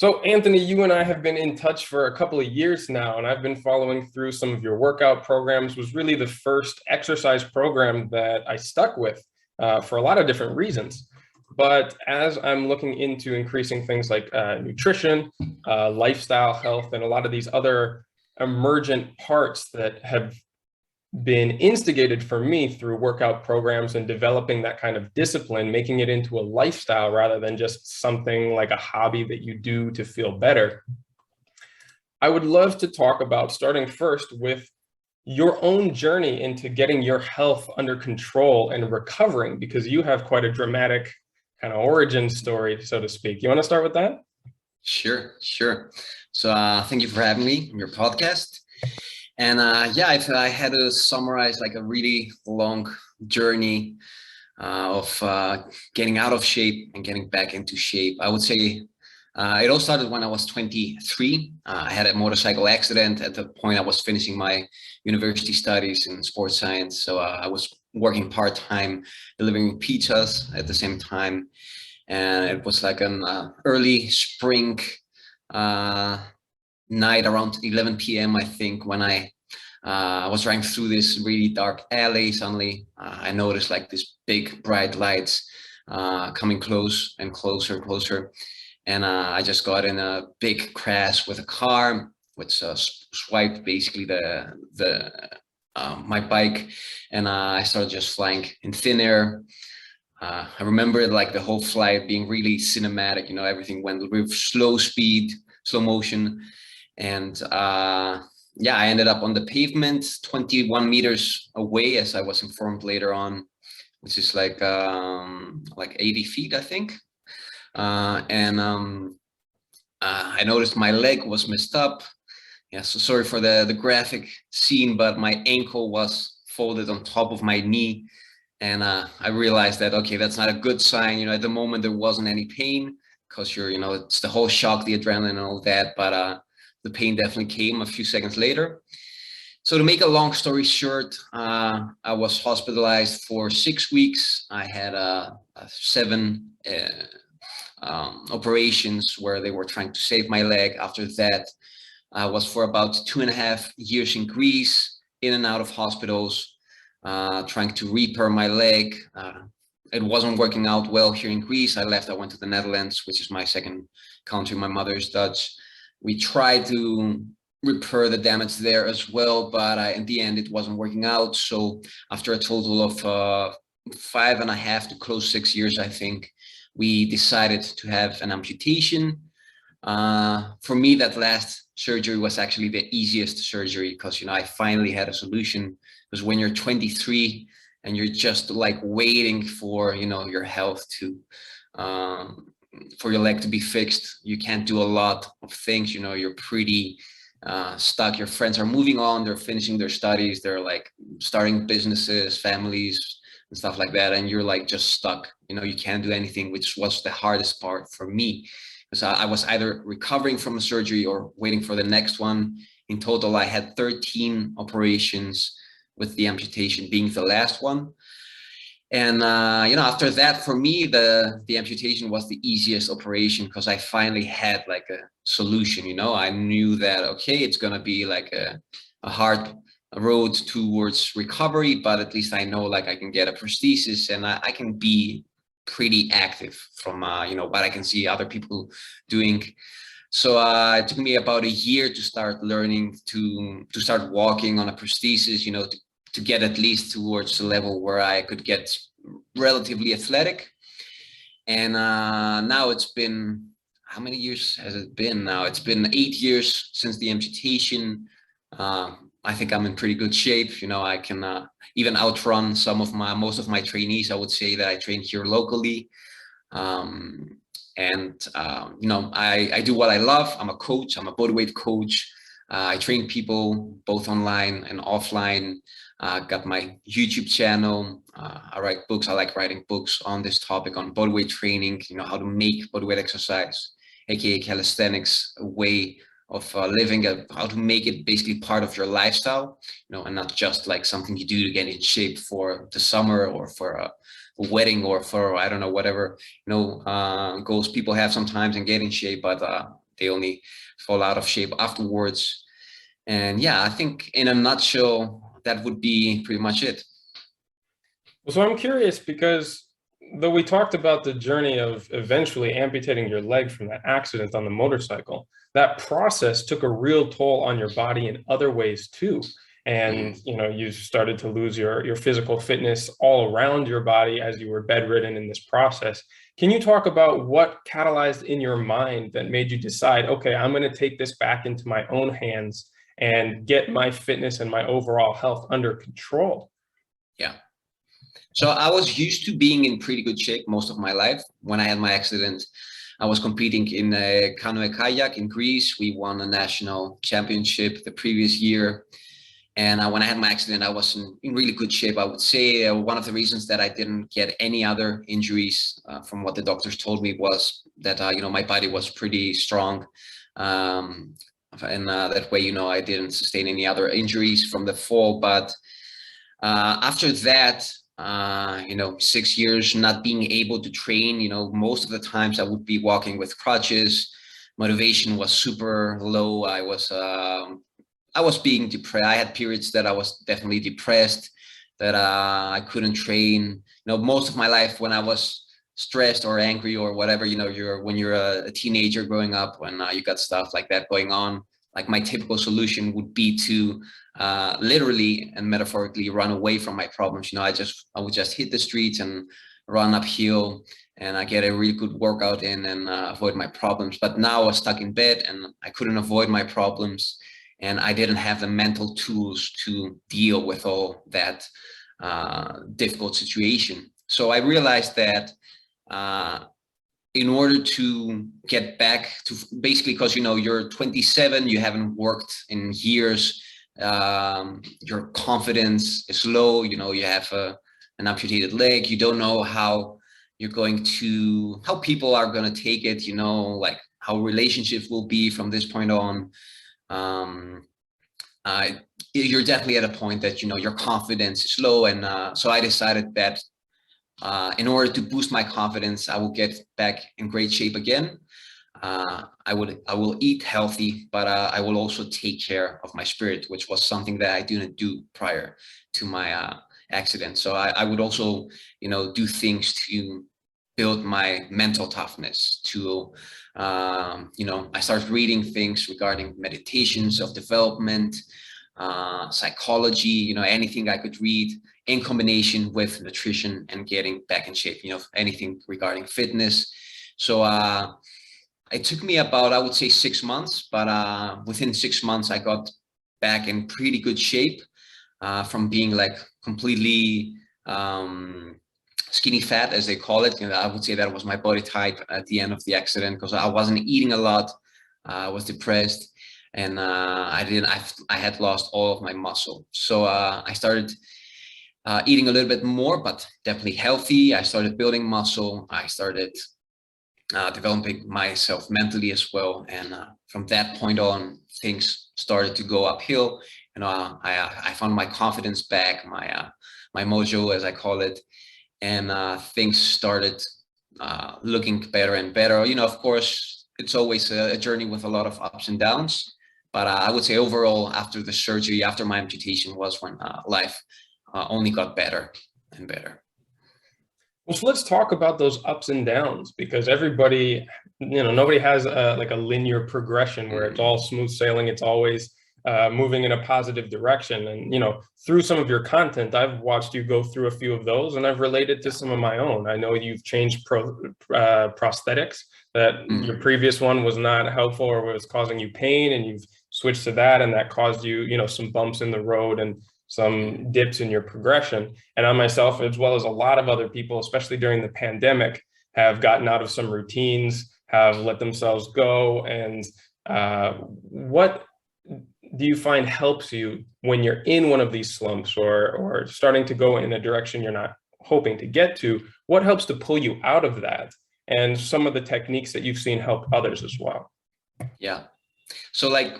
So, Anthony, you and I have been in touch for a couple of years now, and I've been following through some of your workout programs. Was really the first exercise program that I stuck with for a lot of different reasons. But as I'm looking into increasing things like nutrition, lifestyle health, and a lot of these other emergent parts that have been instigated for me through workout programs and developing that kind of discipline, making it into a lifestyle rather than just something like a hobby that you do to feel better. I would love to talk about starting first with your own journey into getting your health under control and recovering, because you have quite a dramatic kind of origin story, so to speak. You want to start with that? Sure. So thank you for having me on your podcast. And yeah, if I had to summarize like a really long journey of getting out of shape and getting back into shape, I would say it all started when I was 23. I had a motorcycle accident. At the point I was finishing my university studies in sports science. So I was working part-time, delivering pizzas at the same time. And it was like an early spring night around 11 p.m. I think, when I was driving through this really dark alley. Suddenly I noticed like these big bright lights coming close and closer and closer, and I just got in a big crash with a car which swiped basically the my bike, and I started just flying in thin air. I remember like the whole flight being really cinematic, everything went with slow speed, slow motion. And yeah, I ended up on the pavement 21 meters away, as I was informed later on, which is like 80 feet, I think. And I noticed my leg was messed up. Yeah, so sorry for the graphic scene, but my ankle was folded on top of my knee. And I realized that, okay, that's not a good sign. At the moment there wasn't any pain because it's the whole shock, the adrenaline and all that. But the pain definitely came a few seconds later. So to make a long story short, I was hospitalized for 6 weeks. I had seven operations where they were trying to save my leg. After that, I was for about 2.5 years in Greece, in and out of hospitals, trying to repair my leg. It wasn't working out well here in Greece. I left, I went to the Netherlands, which is my second country. My mother's Dutch. We tried to repair the damage there as well, but in the end, it wasn't working out. So after a total of 5.5 to close 6 years, I think, we decided to have an amputation. For me, that last surgery was actually the easiest surgery because, I finally had a solution. Because when you're 23 and you're just like waiting for, your health to, for your leg to be fixed, you can't do a lot of things. You're pretty stuck. Your friends are moving on, they're finishing their studies, they're like starting businesses, families and stuff like that. And you're like just stuck, you can't do anything, which was the hardest part for me. Because I was either recovering from a surgery or waiting for the next one. In total, I had 13 operations, with the amputation being the last one. And after that, for me, the amputation was the easiest operation because I finally had like a solution. I knew that, okay, it's gonna be like a hard road towards recovery, but at least I know like I can get a prosthesis and I can be pretty active from what I can see other people doing. So it took me about a year to start learning to start walking on a prosthesis, to get at least towards the level where I could get relatively athletic. And now it's been, how many years has it been now? It's been 8 years since the amputation. I think I'm in pretty good shape. I can even outrun most of my trainees. I would say that I train here locally. I do what I love. I'm a coach. I'm a bodyweight coach. I train people both online and offline. Got my YouTube channel. I write books. I like writing books on this topic, on bodyweight training, how to make bodyweight exercise, aka calisthenics, a way of living, how to make it basically part of your lifestyle, and not just like something you do to get in shape for the summer or for a wedding or for, I don't know, whatever, goals people have sometimes and get in shape. But they only fall out of shape afterwards. And yeah, I think in a nutshell, that would be pretty much it. So I'm curious because though we talked about the journey of eventually amputating your leg from that accident on the motorcycle, that process took a real toll on your body in other ways too. And you started to lose your physical fitness all around your body as you were bedridden in this process. Can you talk about what catalyzed in your mind that made you decide, okay, I'm going to take this back into my own hands and get my fitness and my overall health under control? Yeah. So I was used to being in pretty good shape most of my life. When I had my accident, I was competing in canoe kayak in Greece. We won a national championship the previous year. And when I had my accident, I was in really good shape. I would say one of the reasons that I didn't get any other injuries from what the doctors told me was that, my body was pretty strong. And that way, I didn't sustain any other injuries from the fall. But after that, 6 years not being able to train, most of the times I would be walking with crutches. Motivation was super low. I was being depressed. I had periods that I was definitely depressed, that I couldn't train. Most of my life when I was stressed or angry or whatever, when you're a teenager growing up, when you got stuff like that going on, like my typical solution would be to literally and metaphorically run away from my problems. I would just hit the streets and run uphill, and I get a really good workout in and avoid my problems. But now I was stuck in bed and I couldn't avoid my problems, and I didn't have the mental tools to deal with all that difficult situation. So I realized that in order to get back to basically, because you're 27, you haven't worked in years, your confidence is low, you have an amputated leg, you don't know how people are going to take it, like how relationships will be from this point on. You're definitely at a point that your confidence is low, and so I decided that in order to boost my confidence, I will get back in great shape again. I will eat healthy, but I will also take care of my spirit, which was something that I didn't do prior to my accident. So I would also, do things to build my mental toughness. I started reading things regarding meditation, self-development, psychology, anything I could read in combination with nutrition and getting back in shape, anything regarding fitness. So it took me about, I would say 6 months, but within 6 months, I got back in pretty good shape from being like completely skinny fat, as they call it. I would say that was my body type at the end of the accident, because I wasn't eating a lot. I was depressed, and I had lost all of my muscle. So I started eating a little bit more, but definitely healthy. I started building muscle. I started developing myself mentally as well. And from that point on, things started to go uphill. I found my confidence back, my mojo, as I call it. And things started looking better and better. Of course, it's always a journey with a lot of ups and downs. But I would say overall, after the surgery, after my amputation, was when life only got better and better. Well, so let's talk about those ups and downs, because everybody, nobody has like a linear progression where it's all smooth sailing. It's always moving in a positive direction. And, through some of your content, I've watched you go through a few of those, and I've related to some of my own. I know you've changed prosthetics, that your previous one was not helpful or was causing you pain, and you've switched to that, and that caused you, some bumps in the road and some dips in your progression. And I myself, as well as a lot of other people, especially during the pandemic, have gotten out of some routines, have let themselves go. And what do you find helps you when you're in one of these slumps or starting to go in a direction you're not hoping to get to? What helps to pull you out of that? And some of the techniques that you've seen help others as well. Yeah. So like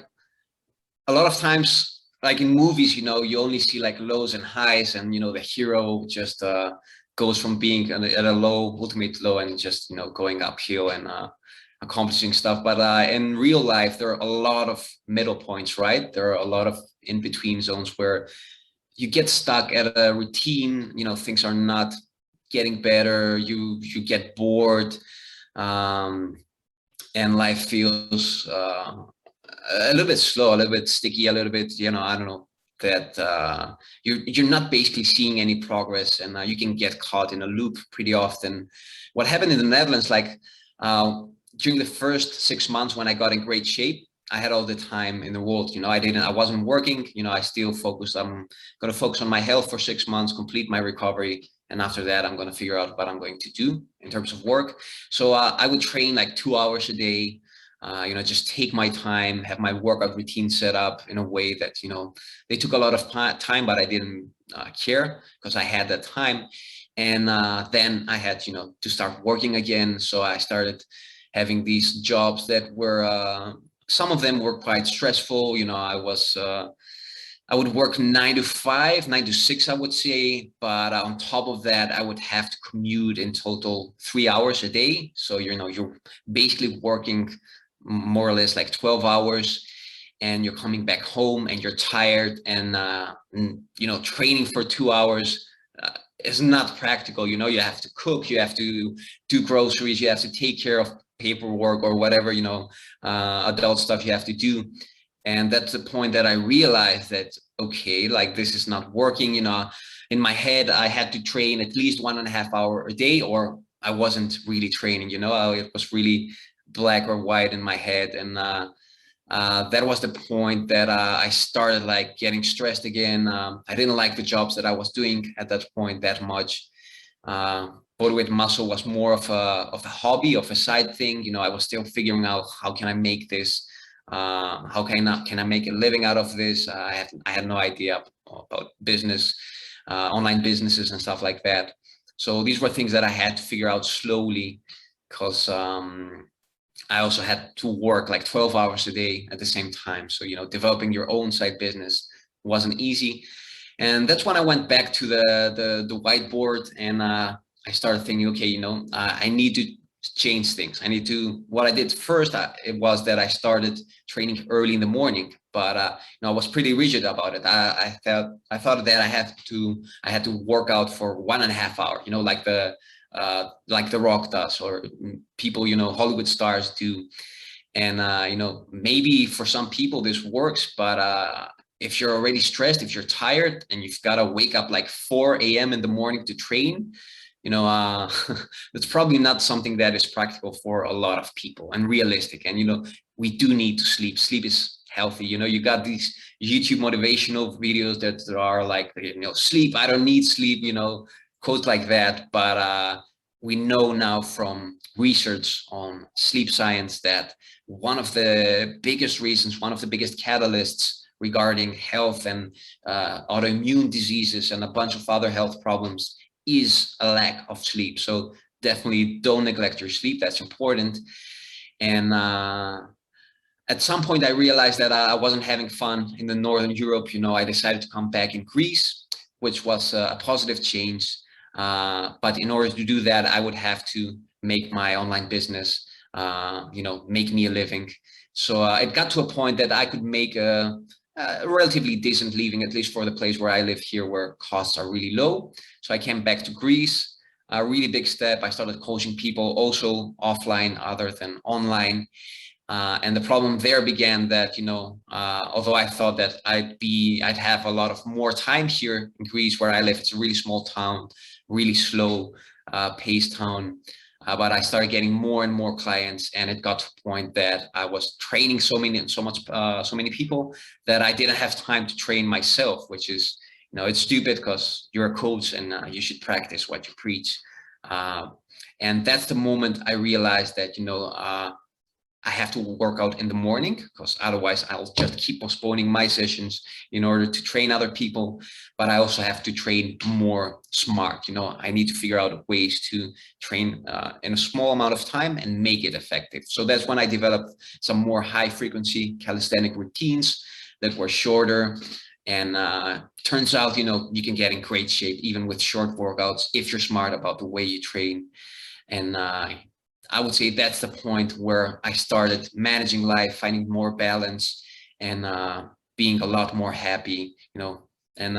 a lot of times, like in movies, you only see like lows and highs, and the hero just goes from being at a low, ultimate low, and just going uphill. And accomplishing stuff. But in real life, there are a lot of middle points, right? There are a lot of in-between zones where you get stuck at a routine, you know, things are not getting better, you get bored, and life feels a little bit slow, a little bit sticky, a little bit, you know, I don't know, that you're not basically seeing any progress, and you can get caught in a loop pretty often. What happened in the Netherlands, like during the first 6 months when I got in great shape, I had all the time in the world. You know, I wasn't working, you know, I still focused. I'm going to focus on my health for 6 months, complete my recovery. And after that, I'm going to figure out what I'm going to do in terms of work. So I would train like 2 hours a day, you know, just take my time, have my workout routine set up in a way that, you know, they took a lot of time, but I didn't care because I had that time. And then I had, you know, to start working again. So I started having these jobs that were, some of them were quite stressful. You know, I would work 9 to 5, 9 to 6, I would say. But on top of that, I would have to commute in total 3 hours a day. So, you know, you're basically working more or less like 12 hours, and you're coming back home and you're tired, and, you know, training for 2 hours is not practical. You know, you have to cook, you have to do groceries, you have to take care of paperwork or whatever, you know, adult stuff you have to do. And that's the point that I realized that, okay, like this is not working. You know, in my head, I had to train at least 1.5 hours a day, or I wasn't really training, you know, it was really black or white in my head. And that was the point that I started like getting stressed again. I didn't like the jobs that I was doing at that point that much. Body weight muscle was more of a hobby, of a side thing. You know, I was still figuring out how can I make this, how can I make a living out of this. I had no idea about business, online businesses and stuff like that. So these were things that I had to figure out slowly, because I also had to work like 12 hours a day at the same time. So, you know, developing your own side business wasn't easy. And that's when I went back to the whiteboard, and I started thinking, okay, you know, I need to change things. I need to, what I did first, it was that I started training early in the morning, but you know, I was pretty rigid about it. I thought that I had to work out for 1.5 hours, you know, like the Rock does, or people, you know, Hollywood stars do. And you know, maybe for some people this works, but if you're already stressed, if you're tired, and you've got to wake up like 4 a.m. in the morning to train, you know, that's probably not something that is practical for a lot of people and realistic. And, you know, we do need to sleep. Sleep is healthy. You know, you got these YouTube motivational videos that are like, you know, sleep, I don't need sleep, you know, quotes like that. But we know now from research on sleep science that one of the biggest reasons, one of the biggest catalysts regarding health and autoimmune diseases and a bunch of other health problems is a lack of sleep. So definitely don't neglect your sleep. That's important. And at some point I realized that I wasn't having fun in the Northern Europe. You know, I decided to come back in Greece, which was a positive change. But in order to do that, I would have to make my online business, you know, make me a living. So it got to a point that I could make a relatively decent living, at least for the place where I live here, where costs are really low. So I came back to Greece, a really big step. I started coaching people also offline other than online. And the problem there began that, you know, although I thought that I'd have a lot of more time here in Greece where I live. It's a really small town, really slow paced town. But I started getting more and more clients, and it got to a point that I was training so many people that I didn't have time to train myself, which is, you know, it's stupid because you're a coach and you should practice what you preach. And that's the moment I realized that, you know, I have to work out in the morning, because otherwise I'll just keep postponing my sessions in order to train other people. But I also have to train more smart. You know, I need to figure out ways to train in a small amount of time and make it effective. So that's when I developed some more high frequency calisthenic routines that were shorter. And turns out, you know, you can get in great shape even with short workouts if you're smart about the way you train. And I would say that's the point where I started managing life, finding more balance, and being a lot more happy, And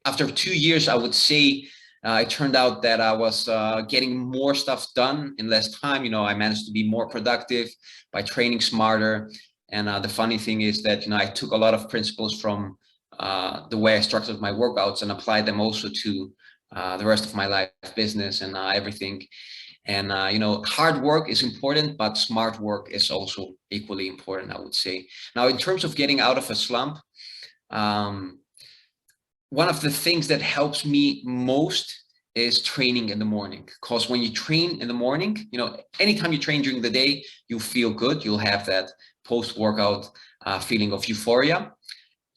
after 2 years, I would say it turned out that I was getting more stuff done in less time. I managed to be more productive by training smarter. And the funny thing is that, I took a lot of principles from the way I structured my workouts and applied them also to the rest of my life, business, and everything. And, hard work is important, but smart work is also equally important, I would say. Now, in terms of getting out of a slump, one of the things that helps me most is training in the morning. Because when you train in the morning, anytime you train during the day, you feel good. You'll have that post-workout feeling of euphoria.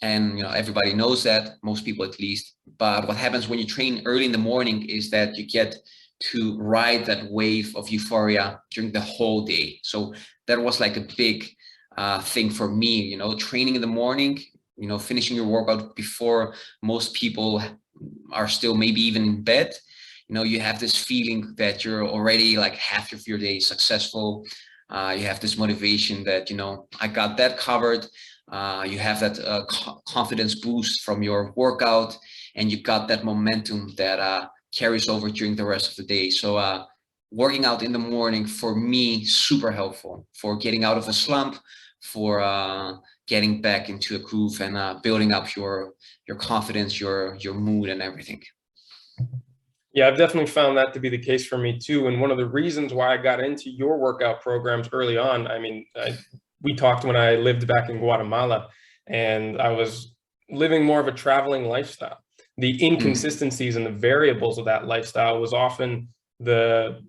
And everybody knows that, most people at least. But what happens when you train early in the morning is that you get to ride that wave of euphoria during the whole day. So that was like a big thing for me, training in the morning, finishing your workout before most people are still maybe even in bed. You have this feeling that you're already like half of your day successful. You have this motivation that, I got that covered. You have that confidence boost from your workout, and you got that momentum that carries over during the rest of the day. So working out in the morning, for me, super helpful for getting out of a slump, for getting back into a groove, and building up your confidence, your mood, and everything. Yeah, I've definitely found that to be the case for me too. And one of the reasons why I got into your workout programs early on, we talked when I lived back in Guatemala, and I was living more of a traveling lifestyle. The inconsistencies and the variables of that lifestyle was often the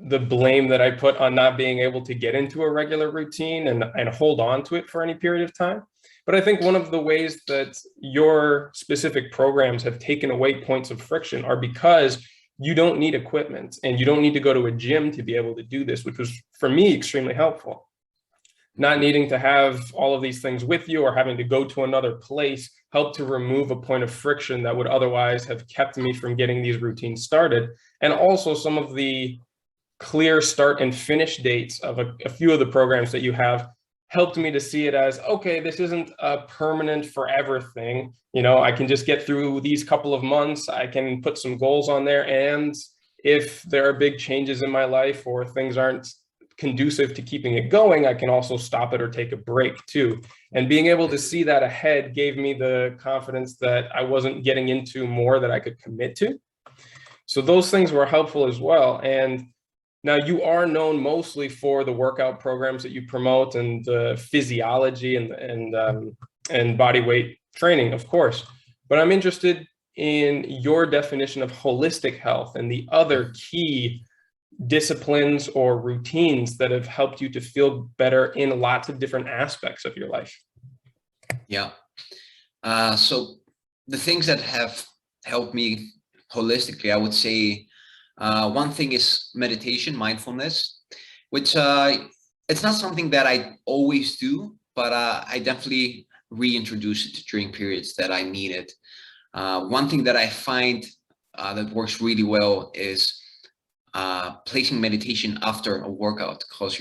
blame that I put on not being able to get into a regular routine and hold on to it for any period of time. But I think one of the ways that your specific programs have taken away points of friction are because you don't need equipment and you don't need to go to a gym to be able to do this, which was for me extremely helpful. Not needing to have all of these things with you or having to go to another place helped to remove a point of friction that would otherwise have kept me from getting these routines started. And also some of the clear start and finish dates of a few of the programs that you have helped me to see it as, okay, this isn't a permanent forever thing. I can just get through these couple of months. I can put some goals on there. And if there are big changes in my life or things aren't conducive to keeping it going, I can also stop it or take a break too. And being able to see that ahead gave me the confidence that I wasn't getting into more that I could commit to. So those things were helpful as well. And now you are known mostly for the workout programs that you promote and the physiology and body weight training, of course. But I'm interested in your definition of holistic health and the other key disciplines or routines that have helped you to feel better in lots of different aspects of your life. Yeah. So the things that have helped me holistically, I would say, one thing is meditation, mindfulness, which it's not something that I always do, but I definitely reintroduce it during periods that I need it. One thing that I find that works really well is placing meditation after a workout, because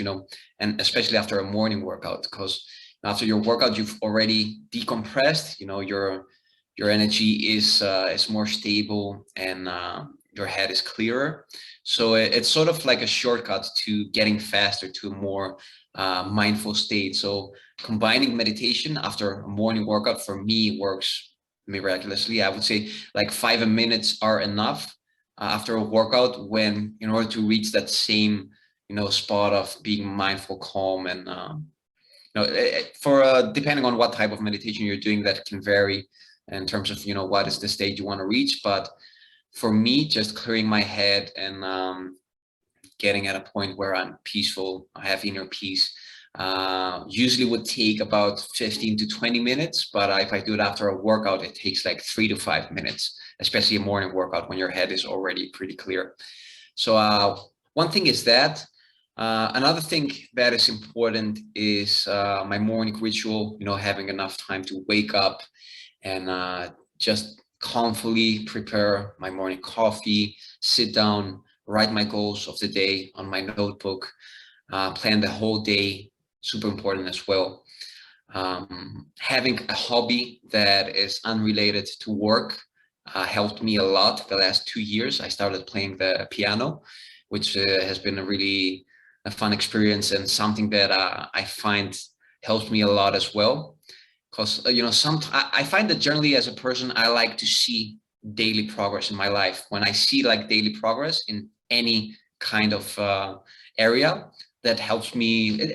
and especially after a morning workout, because after your workout you've already decompressed. Your energy is more stable, and your head is clearer. So it's sort of like a shortcut to getting faster to a more mindful state. So combining meditation after a morning workout for me works miraculously. I would say like 5 minutes are enough after a workout, when in order to reach that same spot of being mindful, calm, and for depending on what type of meditation you're doing, that can vary in terms of what is the state you want to reach. But for me, just clearing my head and getting at a point where I'm peaceful, I have inner peace, usually would take about 15 to 20 minutes. But if I do it after a workout, it takes like 3 to 5 minutes, especially a morning workout when your head is already pretty clear. So one thing is that. Another thing that is important is my morning ritual, having enough time to wake up and just calmly prepare my morning coffee, sit down, write my goals of the day on my notebook, plan the whole day, super important as well. Having a hobby that is unrelated to work helped me a lot the last 2 years. I started playing the piano, which has been a fun experience, and something that I find helps me a lot as well. Because I find that generally as a person, I like to see daily progress in my life. When I see like daily progress in any kind of area, that helps me.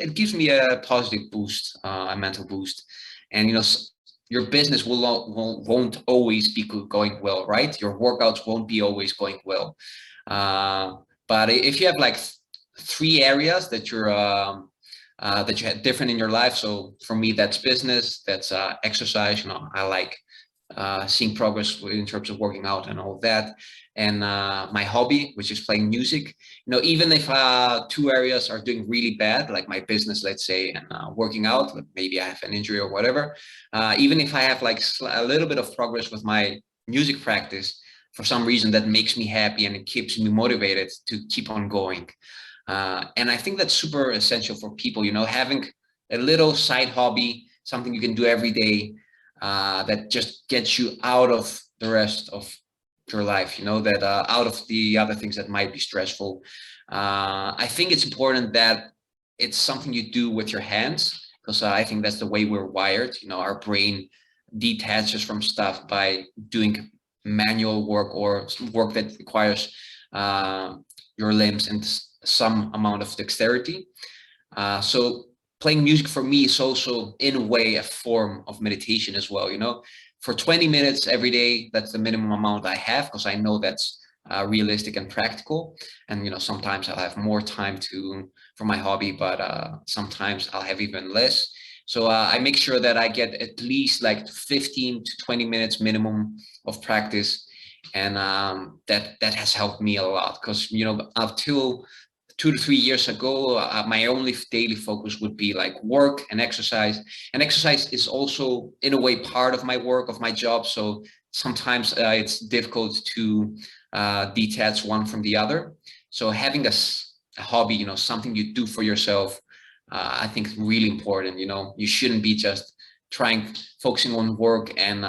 It gives me a positive boost, a mental boost, and your business won't always be going well, right? Your workouts won't be always going well, but if you have like 3 areas that you had different in your life. So for me, that's business, that's exercise. I like seeing progress in terms of working out and all of that. And my hobby, which is playing music. Even if 2 areas are doing really bad, like my business, let's say, and working out, maybe I have an injury or whatever. Even if I have like a little bit of progress with my music practice, for some reason that makes me happy and it keeps me motivated to keep on going. And I think that's super essential for people, having a little side hobby, something you can do every day, that just gets you out of the rest of your life, that out of the other things that might be stressful. I think it's important that it's something you do with your hands, because I think that's the way we're wired. Our brain detaches from stuff by doing manual work or work that requires your limbs and some amount of dexterity. So playing music for me is also in a way a form of meditation as well. For 20 minutes every day, that's the minimum amount I have, because I know that's realistic and practical. And sometimes I'll have more time for my hobby, but sometimes I'll have even less. So I make sure that I get at least like 15 to 20 minutes minimum of practice, and that has helped me a lot, because up till 2 to 3 years ago, my only daily focus would be like work and exercise. And exercise is also in a way part of my work, of my job. So sometimes it's difficult to detach one from the other. So having a hobby, something you do for yourself, I think is really important. You shouldn't be just focusing on work and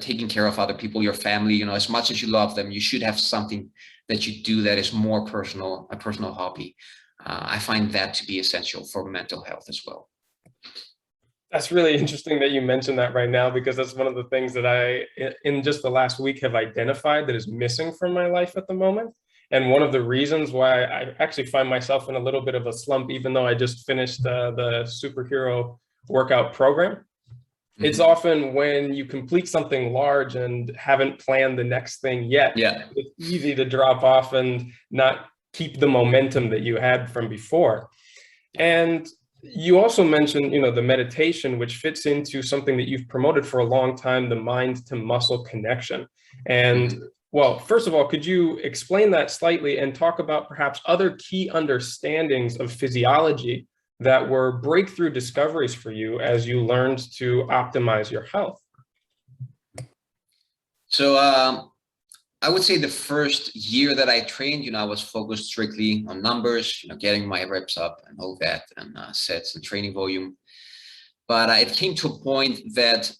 taking care of other people, your family. As much as you love them, you should have something that you do that is more personal, a personal hobby. I find that to be essential for mental health as well. That's really interesting that you mentioned that right now, because that's one of the things that I, in just the last week, have identified that is missing from my life at the moment. And one of the reasons why I actually find myself in a little bit of a slump, even though I just finished the superhero workout program. It's often when you complete something large and haven't planned the next thing yet. Yeah. It's easy to drop off and not keep the momentum that you had from before. And you also mentioned, the meditation, which fits into something that you've promoted for a long time, the mind to muscle connection. And well, first of all, could you explain that slightly and talk about perhaps other key understandings of physiology that were breakthrough discoveries for you as you learned to optimize your health? So I would say the first year that I trained, I was focused strictly on numbers, getting my reps up and all that, and sets and training volume. But it came to a point that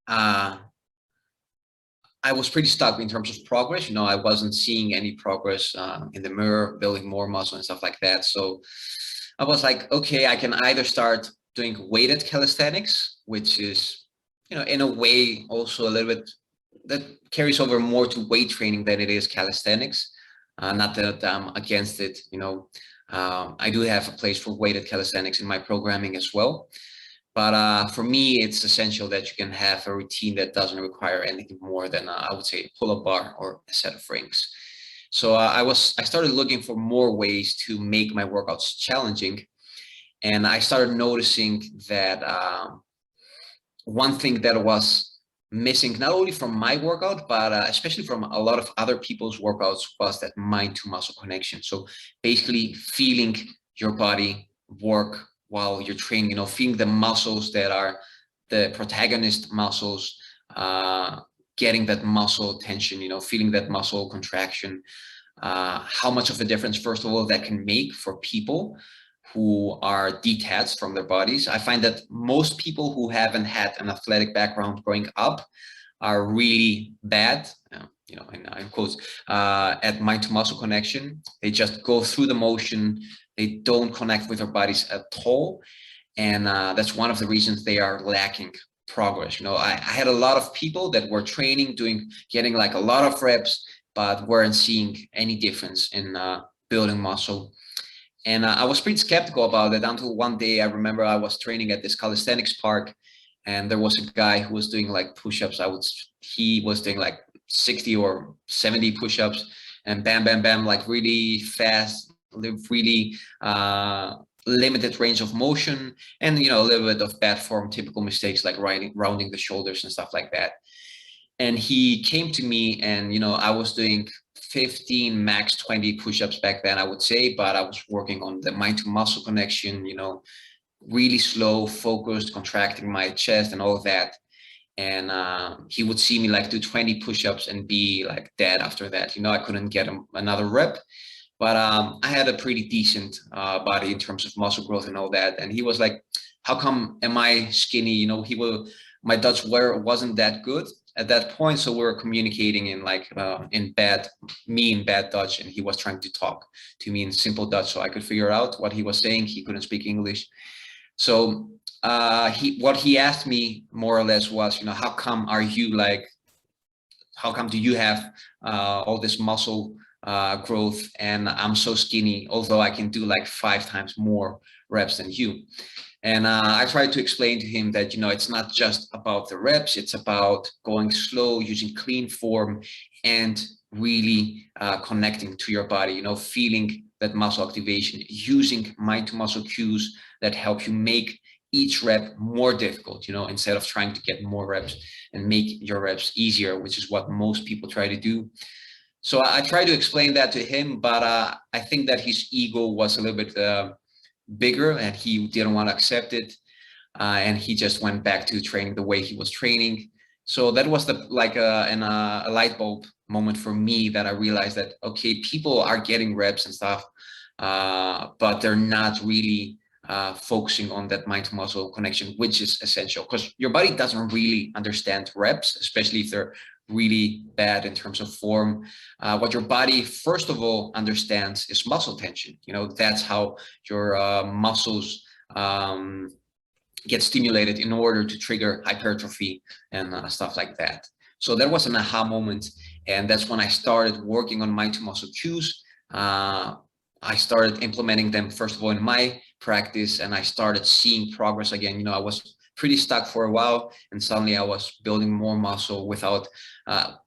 I was pretty stuck in terms of progress. I wasn't seeing any progress in the mirror, building more muscle and stuff like that. So I was like, okay, I can either start doing weighted calisthenics, which is, in a way also a little bit that carries over more to weight training than it is calisthenics. Not that I'm against it. I do have a place for weighted calisthenics in my programming as well. But for me, it's essential that you can have a routine that doesn't require anything more than, I would say, a pull-up bar or a set of rings. So I started looking for more ways to make my workouts challenging. And I started noticing that one thing that was missing, not only from my workout, but especially from a lot of other people's workouts, was that mind to muscle connection. So basically feeling your body work while you're training, feeling the muscles that are the protagonist muscles getting that muscle tension, feeling that muscle contraction, how much of a difference, first of all, that can make for people who are detached from their bodies. I find that most people who haven't had an athletic background growing up are really bad, in quotes, at mind to muscle connection. They just go through the motion. They don't connect with their bodies at all. And that's one of the reasons they are lacking progress. I had a lot of people that were training, getting like a lot of reps, but weren't seeing any difference in building muscle. And I was pretty skeptical about it until one day I remember I was training at this calisthenics park, and there was a guy who was doing like push-ups. He was doing like 60 or 70 push-ups, and bam, bam, bam, like really fast, really limited range of motion, and a little bit of bad form, typical mistakes like rounding the shoulders and stuff like that. And he came to me, and I was doing 15, max 20 push-ups back then, I would say, but I was working on the mind to muscle connection, really slow, focused, contracting my chest and all of that. And he would see me like do 20 push-ups and be like dead after that. I couldn't get another rep, but I had a pretty decent body in terms of muscle growth and all that. And he was like, how come am I skinny? My Dutch wasn't that good at that point. So we were communicating in like in bad Dutch, and he was trying to talk to me in simple Dutch so I could figure out what he was saying. He couldn't speak English. So what he asked me more or less was, how come do you have all this muscle growth and I'm so skinny, although I can do like 5 times more reps than you? And I tried to explain to him that, it's not just about the reps, it's about going slow, using clean form, and really connecting to your body, feeling that muscle activation, using mind to muscle cues that help you make each rep more difficult, instead of trying to get more reps and make your reps easier, which is what most people try to do. So I tried to explain that to him, but I think that his ego was a little bit bigger, and he didn't want to accept it, and he just went back to training the way he was training. So that was a light bulb moment for me, that I realized that, okay, people are getting reps and stuff, but they're not really focusing on that mind to muscle connection, which is essential, because your body doesn't really understand reps, especially if they're really bad in terms of form. What your body first of all understands is muscle tension. That's how your muscles get stimulated in order to trigger hypertrophy and stuff like that. So that was an aha moment, and that's when I started working on mind to muscle cues. I started implementing them first of all in my practice, and I started seeing progress again. I was pretty stuck for a while, and suddenly I was building more muscle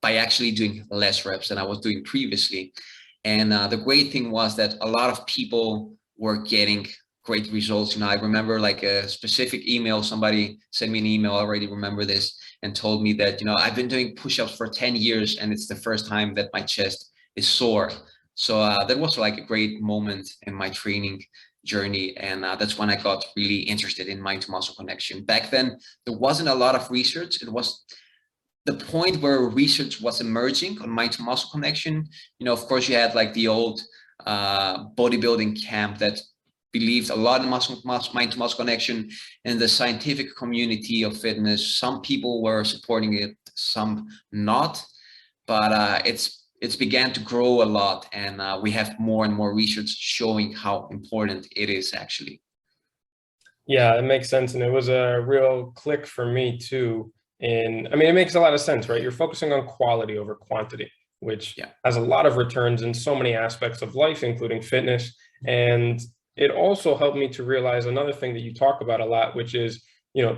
by actually doing less reps than I was doing previously. And the great thing was that a lot of people were getting great results. I remember like a specific email, somebody sent me an email, I already remember this, and told me that, I've been doing push-ups for 10 years and it's the first time that my chest is sore. So that was like a great moment in my training journey, and that's when I got really interested in mind to muscle connection. Back then there wasn't a lot of research. It was the point where research was emerging on mind to muscle connection. Of course you had like the old bodybuilding camp that believed a lot in mind to muscle connection, and the scientific community of fitness, some people were supporting it, some not, but it's began to grow a lot, and we have more and more research showing how important it is actually. Yeah, it makes sense. And it was a real click for me too. It makes a lot of sense, right? You're focusing on quality over quantity, which has a lot of returns in so many aspects of life, including fitness. And it also helped me to realize another thing that you talk about a lot, which is,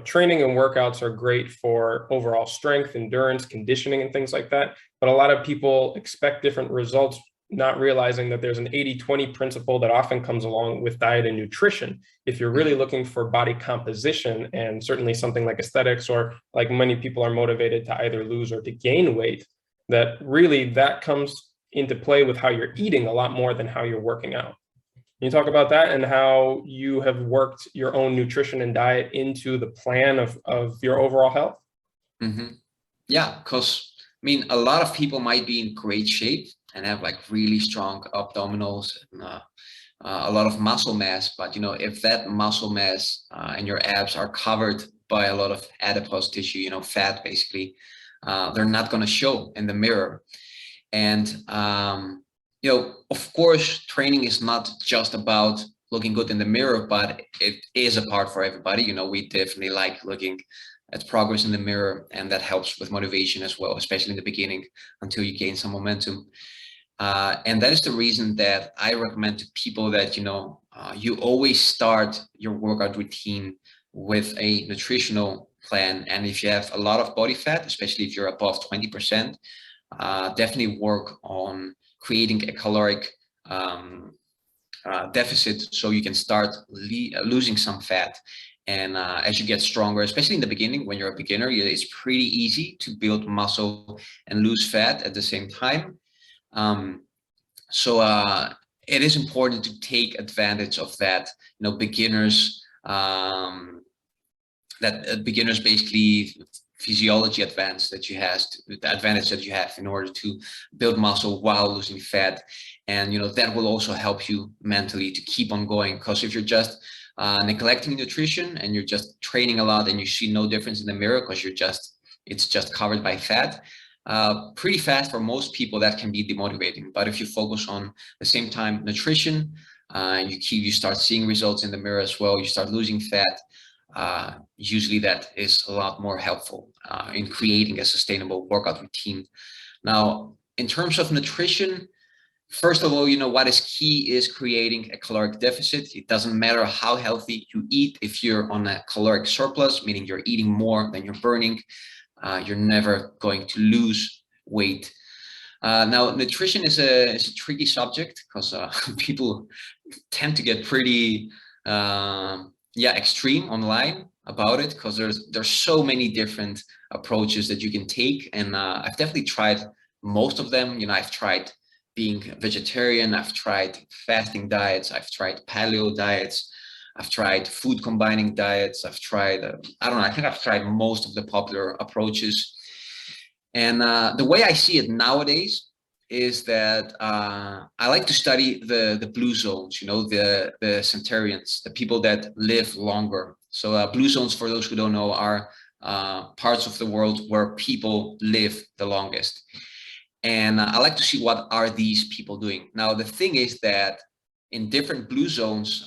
training and workouts are great for overall strength, endurance, conditioning, and things like that. But a lot of people expect different results, not realizing that there's an 80-20 principle that often comes along with diet and nutrition. If you're really looking for body composition, and certainly something like aesthetics, or like many people are motivated to either lose or to gain weight, that comes into play with how you're eating a lot more than how you're working out. Can you talk about that and how you have worked your own nutrition and diet into the plan of your overall health? Mm-hmm. Yeah, because mean, a lot of people might be in great shape and have like really strong abdominals and a lot of muscle mass, but if that muscle mass and your abs are covered by a lot of adipose tissue, fat basically, they're not going to show in the mirror. And of course, training is not just about looking good in the mirror, but it is a part for everybody. We definitely like looking at progress in the mirror, and that helps with motivation as well, especially in the beginning until you gain some momentum. And that is the reason that I recommend to people that, you always start your workout routine with a nutritional plan. And if you have a lot of body fat, especially if you're above 20%, definitely work on creating a caloric deficit so you can start losing some fat. And as you get stronger, especially in the beginning, when you're a beginner, it's pretty easy to build muscle and lose fat at the same time. So it is important to take advantage of that. Beginners, beginners basically physiology advantage that you have, the advantage that you have in order to build muscle while losing fat. And that will also help you mentally to keep on going, because if you're just neglecting nutrition and you're just training a lot and you see no difference in the mirror because it's just covered by fat, pretty fast for most people that can be demotivating. But if you focus on the same time nutrition, and you start seeing results in the mirror as well, you start losing fat, usually that is a lot more helpful in creating a sustainable workout routine. Now, in terms of nutrition, first of all, what is key is creating a caloric deficit. It doesn't matter how healthy you eat. If you're on a caloric surplus, meaning you're eating more than you're burning, you're never going to lose weight. Now, nutrition is a tricky subject because people tend to get pretty extreme online about it, because there's so many different approaches that you can take, and I've definitely tried most of them. I've tried being vegetarian, I've tried fasting diets, I've tried paleo diets, I've tried food combining diets, I've tried I think I've tried most of the popular approaches. And the way I see it nowadays is that I like to study the blue zones, the centurions, the people that live longer. So blue zones, for those who don't know, are parts of the world where people live the longest. And I like to see what are these people doing. Now, the thing is that in different blue zones,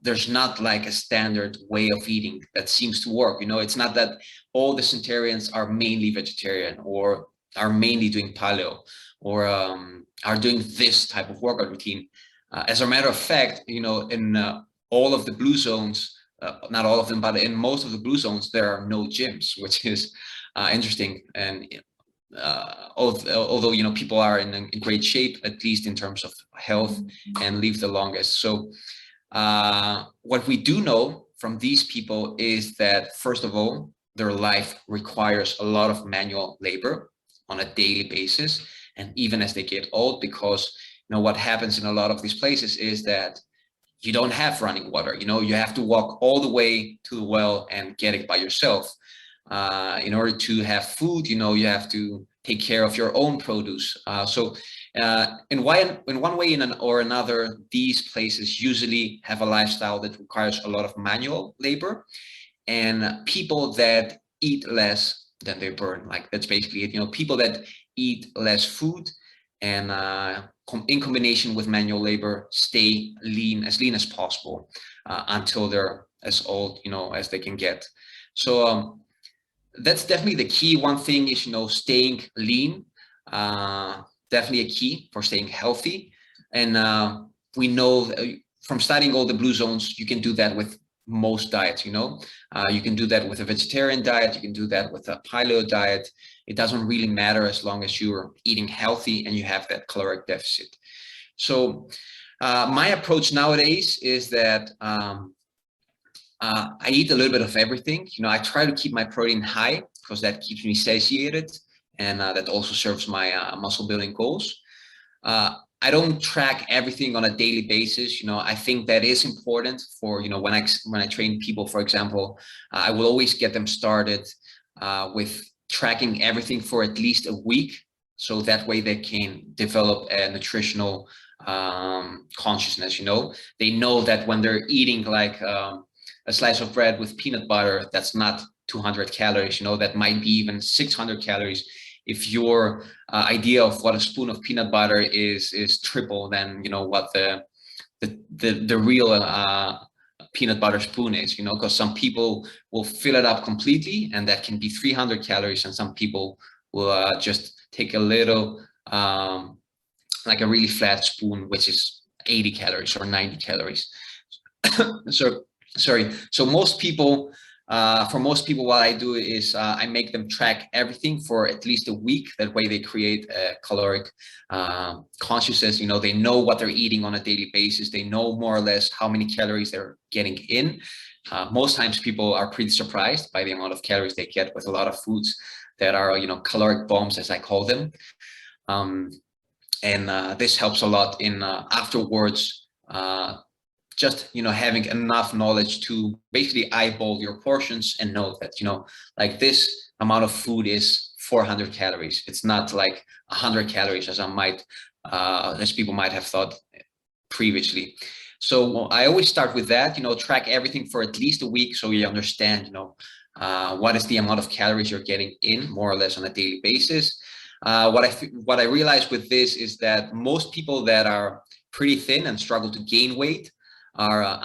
there's not like a standard way of eating that seems to work. It's not that all the centurions are mainly vegetarian or are mainly doing paleo or are doing this type of workout routine. As a matter of fact, in all of the blue zones, not all of them, but in most of the blue zones, there are no gyms, which is interesting. And although people are in great shape, at least in terms of health, and live the longest. So what we do know from these people is that, first of all, their life requires a lot of manual labor on a daily basis, and even as they get old, because what happens in a lot of these places is that you don't have running water. You have to walk all the way to the well and get it by yourself. In order to have food, you have to take care of your own produce. So in one way or another, these places usually have a lifestyle that requires a lot of manual labor, and people that eat less than they burn. Like, that's basically it. People that eat less food and in combination with manual labor stay as lean as possible until they're as old, as they can get. So that's definitely the key. One thing is, staying lean, definitely a key for staying healthy. And we know from studying all the blue zones, you can do that with most diets. You can do that with a vegetarian diet, you can do that with a paleo diet. It doesn't really matter as long as you're eating healthy and you have that caloric deficit. So my approach nowadays is that I eat a little bit of everything. I try to keep my protein high because that keeps me satiated, and that also serves my muscle building goals. I don't track everything on a daily basis. I think that is important for, when I train people, for example, I will always get them started with tracking everything for at least a week, so that way they can develop a nutritional consciousness. They know that when they're eating like a slice of bread with peanut butter, that's not 200 calories. That might be even 600 calories. If your idea of what a spoon of peanut butter is triple than what the real peanut butter spoon is, because some people will fill it up completely, and that can be 300 calories, and some people will just take a little, like a really flat spoon, which is 80 calories or 90 calories. So most people, for most people, what I do is I make them track everything for at least a week. That way they create a caloric consciousness. They know what they're eating on a daily basis. They know more or less how many calories they're getting in. Most times people are pretty surprised by the amount of calories they get with a lot of foods that are, caloric bombs, as I call them. And this helps a lot in afterwards, just having enough knowledge to basically eyeball your portions and know that like this amount of food is 400 calories. It's not like 100 calories as people might have thought previously. So I always start with that. Track everything for at least a week, so you understand what is the amount of calories you're getting in, more or less, on a daily basis. What I realized with this is that most people that are pretty thin and struggle to gain weight are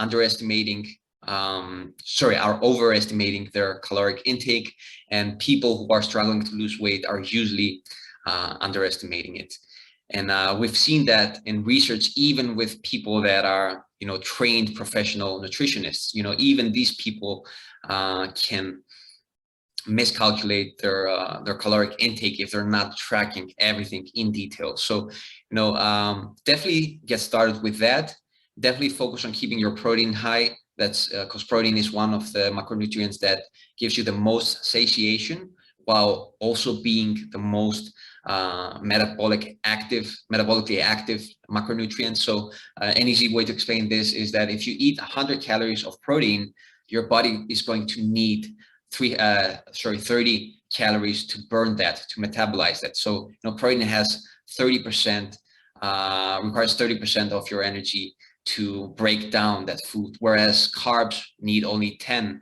overestimating their caloric intake, and people who are struggling to lose weight are usually underestimating it. And we've seen that in research, even with people that are trained professional nutritionists. Even these people can miscalculate their caloric intake if they're not tracking everything in detail. So definitely get started with that. Definitely focus on keeping your protein high. That's because protein is one of the macronutrients that gives you the most satiation, while also being the most metabolically active macronutrient. So an easy way to explain this is that if you eat 100 calories of protein, your body is going to need 30 calories to burn that, to metabolize that. So protein has 30%, requires 30% of your energy to break down that food, whereas carbs need only 10%.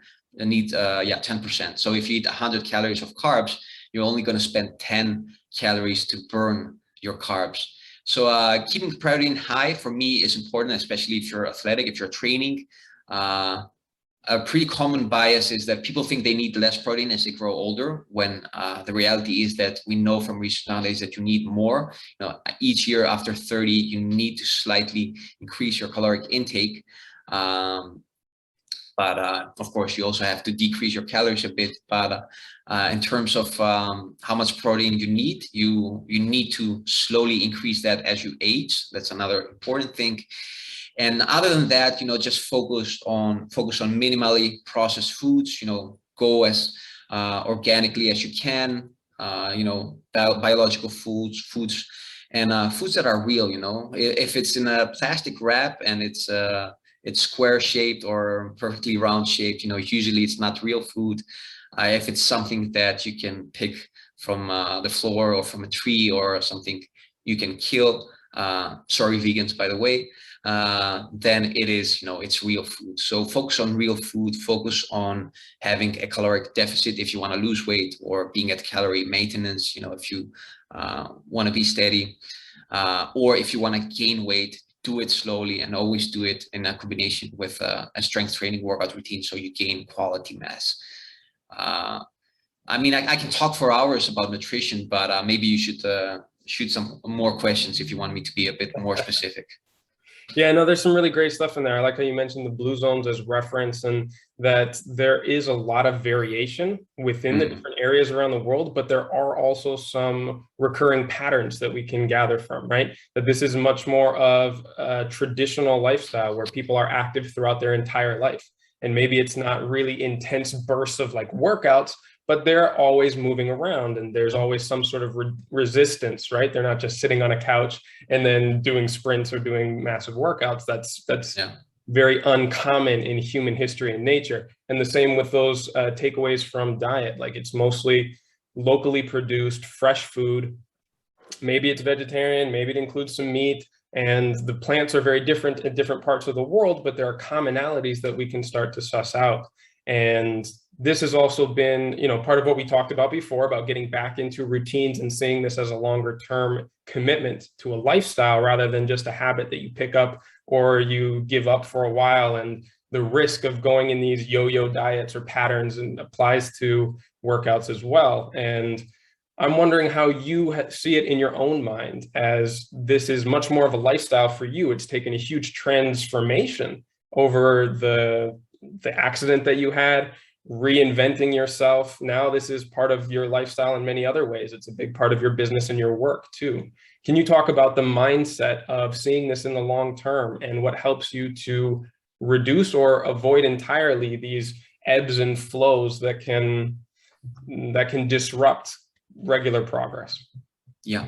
So if you eat 100 calories of carbs, you're only going to spend 10 calories to burn your carbs. So keeping protein high for me is important, especially if you're athletic, if you're training. A pretty common bias is that people think they need less protein as they grow older, when the reality is that we know from research nowadays that you need more. Each year after 30, you need to slightly increase your caloric intake. But of course, you also have to decrease your calories a bit. But in terms of how much protein you need to slowly increase that as you age. That's another important thing. And other than that, just focus on minimally processed foods. Go as organically as you can. Biological foods, and foods that are real. If it's in a plastic wrap and it's square shaped or perfectly round shaped, usually it's not real food. If it's something that you can pick from the floor or from a tree or something you can kill, sorry vegans, by the way, then it is, it's real food. So focus on real food, focus on having a caloric deficit if you want to lose weight, or being at calorie maintenance, if you want to be steady, or if you want to gain weight, do it slowly, and always do it in a combination with a strength training workout routine, so you gain quality mass. I can talk for hours about nutrition, but maybe you should shoot some more questions if you want me to be a bit more specific. Yeah, no, there's some really great stuff in there. I like how you mentioned the blue zones as reference, and that there is a lot of variation within the different areas around the world, but there are also some recurring patterns that we can gather from, right? That this is much more of a traditional lifestyle where people are active throughout their entire life. And maybe it's not really intense bursts of like workouts, but they're always moving around, and there's always some sort of resistance, right? They're not just sitting on a couch and then doing sprints or doing massive workouts. That's very uncommon in human history and nature. And the same with those takeaways from diet. Like, it's mostly locally produced, fresh food. Maybe it's vegetarian, maybe it includes some meat, and the plants are very different in different parts of the world, but there are commonalities that we can start to suss out. And this has also been, part of what we talked about before about getting back into routines and seeing this as a longer term commitment to a lifestyle rather than just a habit that you pick up or you give up for a while. And the risk of going in these yo-yo diets or patterns and applies to workouts as well. And I'm wondering how you see it in your own mind, as this is much more of a lifestyle for you. It's taken a huge transformation over the accident that you had, reinventing yourself. Now this is part of your lifestyle in many other ways. It's a big part of your business and your work too. Can you talk about the mindset of seeing this in the long term and what helps you to reduce or avoid entirely these ebbs and flows that can disrupt regular progress? Yeah.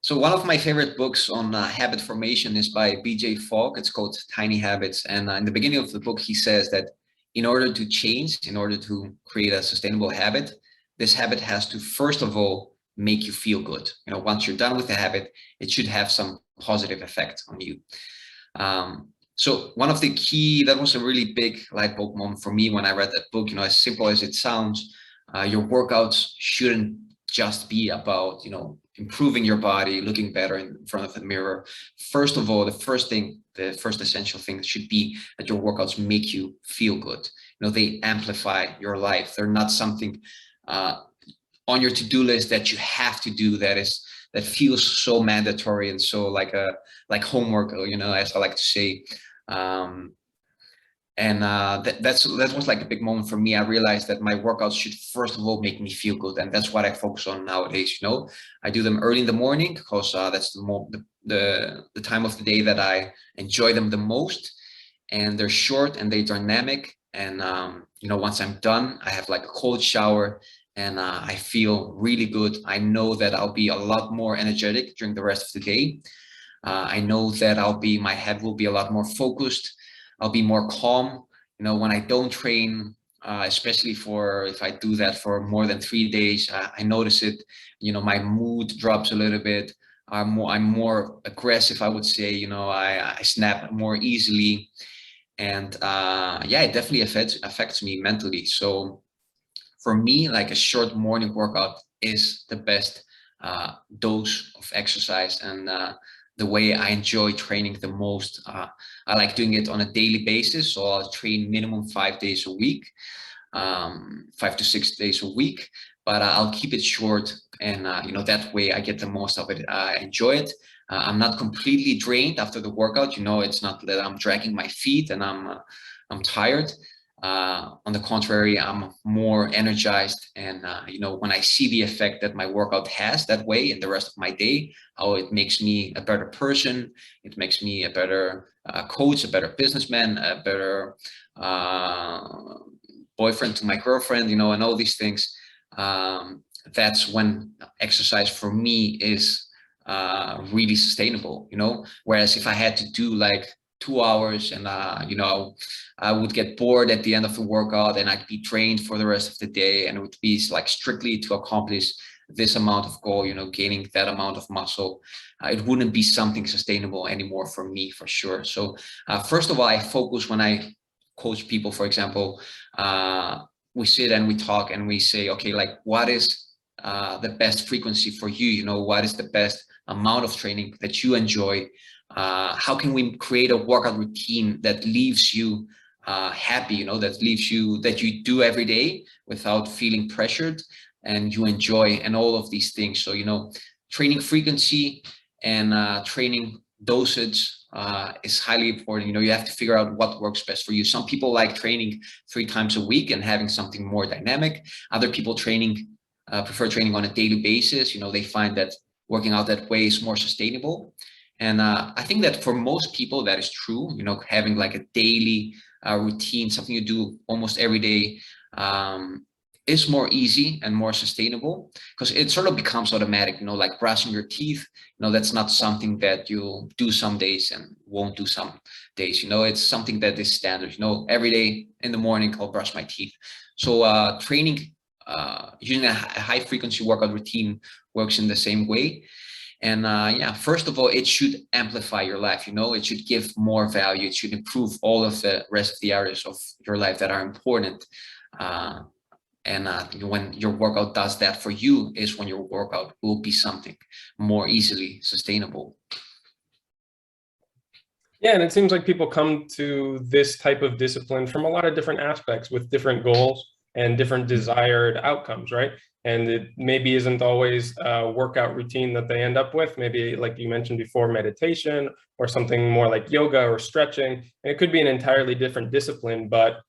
So one of my favorite books on habit formation is by BJ Fogg. It's called Tiny Habits. And in the beginning of the book, he says that in order to change, in order to create a sustainable habit, this habit has to, first of all, make you feel good. Once you're done with the habit, it should have some positive effect on you. So one of the key, that was a really big light bulb moment for me when I read that book. As simple as it sounds, your workouts shouldn't just be about, improving your body, looking better in front of the mirror. First of all, the first essential thing should be that your workouts make you feel good. They amplify your life. They're not something on your to-do list that you have to do that feels so mandatory and so like homework, as I like to say. That was like a big moment for me. I realized that my workouts should first of all make me feel good, and that's what I focus on nowadays. I do them early in the morning because that's the time of the day that I enjoy them the most, and they're short and they're dynamic. And once I'm done, I have like a cold shower, and I feel really good. I know that I'll be a lot more energetic during the rest of the day. I know that my head will be a lot more focused. I'll be more calm. When I don't train, especially if I do that for more than 3 days, I notice it. My mood drops a little bit. I'm more aggressive, I would say. I snap more easily, and it definitely affects me mentally. So for me, like a short morning workout is the best dose of exercise, and the way I enjoy training the most. I like doing it on a daily basis, so I'll train minimum 5 days a week, 5 to 6 days a week, but I'll keep it short, and that way I get the most of it. I enjoy it. I'm not completely drained after the workout. It's not that I'm dragging my feet and I'm tired. On the contrary, I'm more energized, and when I see the effect that my workout has that way in the rest of my day, how it makes me a better person, it makes me a better coach, a better businessman, a better boyfriend to my girlfriend, and all these things. That's when exercise for me is really sustainable. Whereas if I had to do like 2 hours and I would get bored at the end of the workout, and I'd be drained for the rest of the day, and it would be like strictly to accomplish this amount of goal, gaining that amount of muscle. It wouldn't be something sustainable anymore for me, for sure. So first of all, I focus when I coach people, for example, we sit and we talk and we say, okay, like what is the best frequency for you? What is the best amount of training that you enjoy? How can we create a workout routine that leaves you happy, that you do every day without feeling pressured, and you enjoy, and all of these things. So, training frequency and training dosage is highly important. You have to figure out what works best for you. Some people like training 3 times a week and having something more dynamic. Other people prefer training on a daily basis. They find that working out that way is more sustainable. And I think that for most people that is true. Having like a daily routine, something you do almost every day, is more easy and more sustainable, because it sort of becomes automatic. Like brushing your teeth. That's not something that you'll do some days and won't do some days. It's something that is standard. Every day in the morning I'll brush my teeth. So training using a high frequency workout routine works in the same way. And yeah, first of all, it should amplify your life. It should give more value. It should improve all of the rest of the areas of your life that are important. And when your workout does that for you is when your workout will be something more easily sustainable. Yeah, and it seems like people come to this type of discipline from a lot of different aspects with different goals and different desired outcomes, right? And it maybe isn't always a workout routine that they end up with. Maybe, like you mentioned before, meditation or something more like yoga or stretching. And it could be an entirely different discipline, but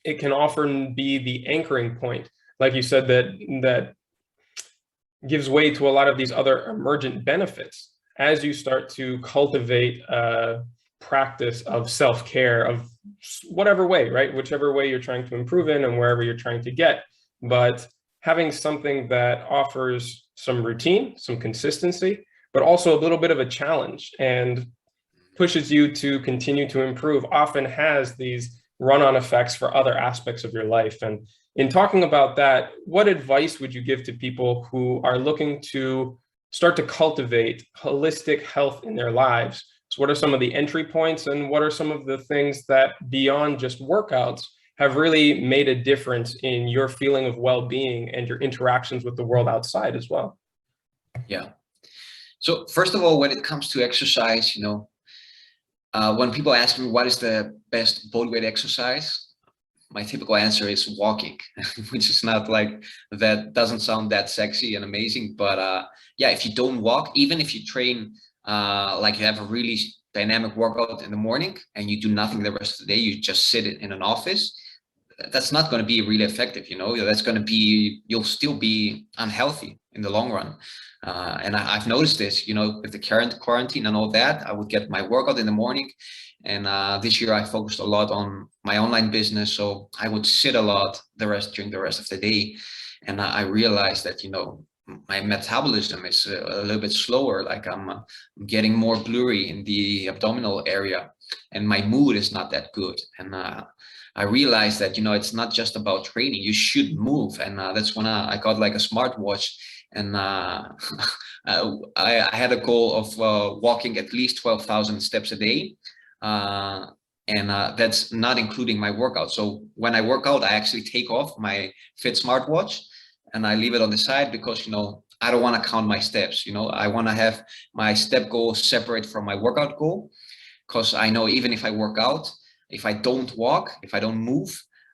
it can often be the anchoring point, like you said, that gives way to a lot of these other emergent benefits as you start to cultivate a practice of self-care of whatever way, right? Whichever way you're trying to improve in and wherever you're trying to get. But having something that offers some routine, some consistency, but also a little bit of a challenge and pushes you to continue to improve often has these run-on effects for other aspects of your life. And in talking about that, what advice would you give to people who are looking to start to cultivate holistic health in their lives? So what are some of the entry points, and what are some of the things that beyond just workouts have really made a difference in your feeling of well-being and your interactions with the world outside as well? Yeah. So first of all, when it comes to exercise, when people ask me what is the best body weight exercise, my typical answer is walking, which is not like, that doesn't sound that sexy and amazing, but yeah, if you don't walk, even if you train like you have a really dynamic workout in the morning and you do nothing the rest of the day, you just sit in an office, that's not going to be really effective. That's going to be, you'll still be unhealthy in the long run. And I've noticed this, with the current quarantine and all that, I would get my workout in the morning. And this year I focused a lot on my online business. So I would sit a lot during the rest of the day. And I realized that, my metabolism is a little bit slower. Like I'm getting more blurry in the abdominal area, and my mood is not that good. And I realized that, it's not just about training. You should move. And that's when I got like a smartwatch. And I had a goal of walking at least 12,000 steps a day. And that's not including my workout. So when I work out, I actually take off my Fit smartwatch and I leave it on the side because, I don't want to count my steps. I want to have my step goal separate from my workout goal, because I know even if I work out, if I don't walk, if I don't move,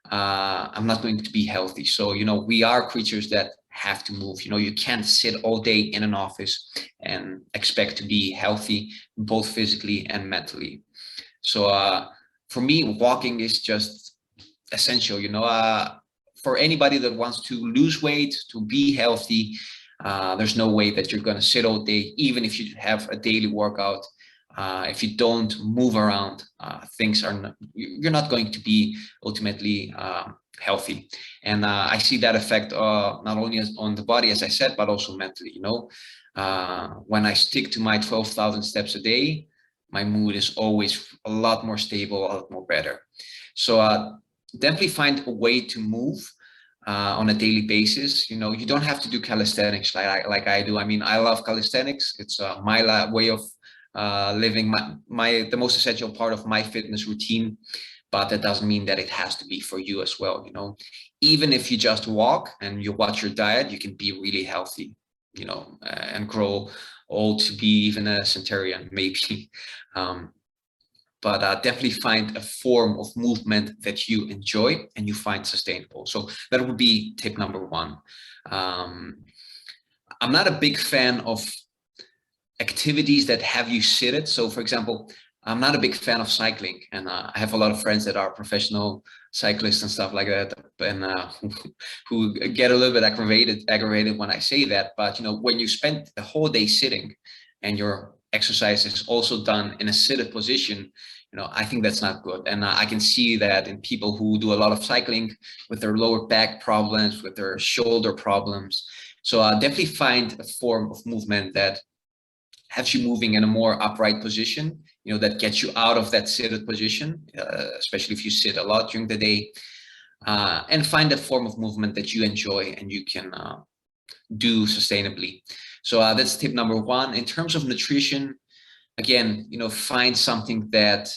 I'm not going to be healthy. So, we are creatures that have to move. You can't sit all day in an office and expect to be healthy, both physically and mentally. So for me, walking is just essential. For anybody that wants to lose weight, to be healthy, there's no way that you're going to sit all day, even if you have a daily workout. If you don't move around, you're not going to be ultimately healthy. And I see that effect not only on the body, as I said, but also mentally. When I stick to my 12,000 steps a day, my mood is always a lot more stable, a lot more better. So definitely find a way to move on a daily basis. You don't have to do calisthenics like I do. I mean, I love calisthenics. It's my way of living, the most essential part of my fitness routine, but that doesn't mean that it has to be for you as well. Even if you just walk and you watch your diet, you can be really healthy, and grow old to be even a centurion, maybe. But definitely find a form of movement that you enjoy and you find sustainable. So that would be tip number one. I'm not a big fan of activities that have you seated. So for example, I'm not a big fan of cycling, and I have a lot of friends that are professional cyclists and stuff like that, and who get a little bit aggravated when I say that. But when you spend the whole day sitting and your exercise is also done in a seated position, I think that's not good. And I can see that in people who do a lot of cycling with their lower back problems, with their shoulder problems. So definitely find a form of movement that has you moving in a more upright position, that gets you out of that seated position, especially if you sit a lot during the day. and find that form of movement that you enjoy and you can do sustainably. So that's tip number one. In terms of nutrition, again, find something that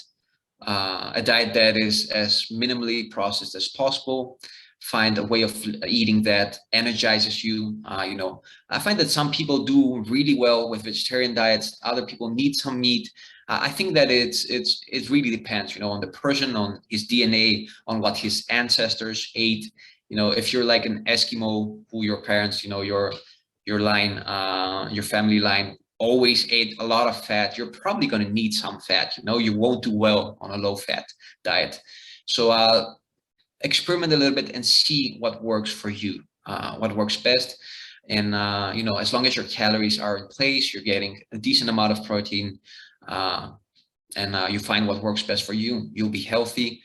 a diet that is as minimally processed as possible. Find a way of eating that energizes you. I find that some people do really well with vegetarian diets. Other people need some meat. I think that it really depends, on the person, on his DNA, on what his ancestors ate. If you're like an Eskimo, who your parents, your line, your family line always ate a lot of fat, you're probably going to need some fat. You won't do well on a low fat diet. So experiment a little bit and see what works for you, what works best. And as long as your calories are in place, you're getting a decent amount of protein, and you find what works best for you, you'll be healthy.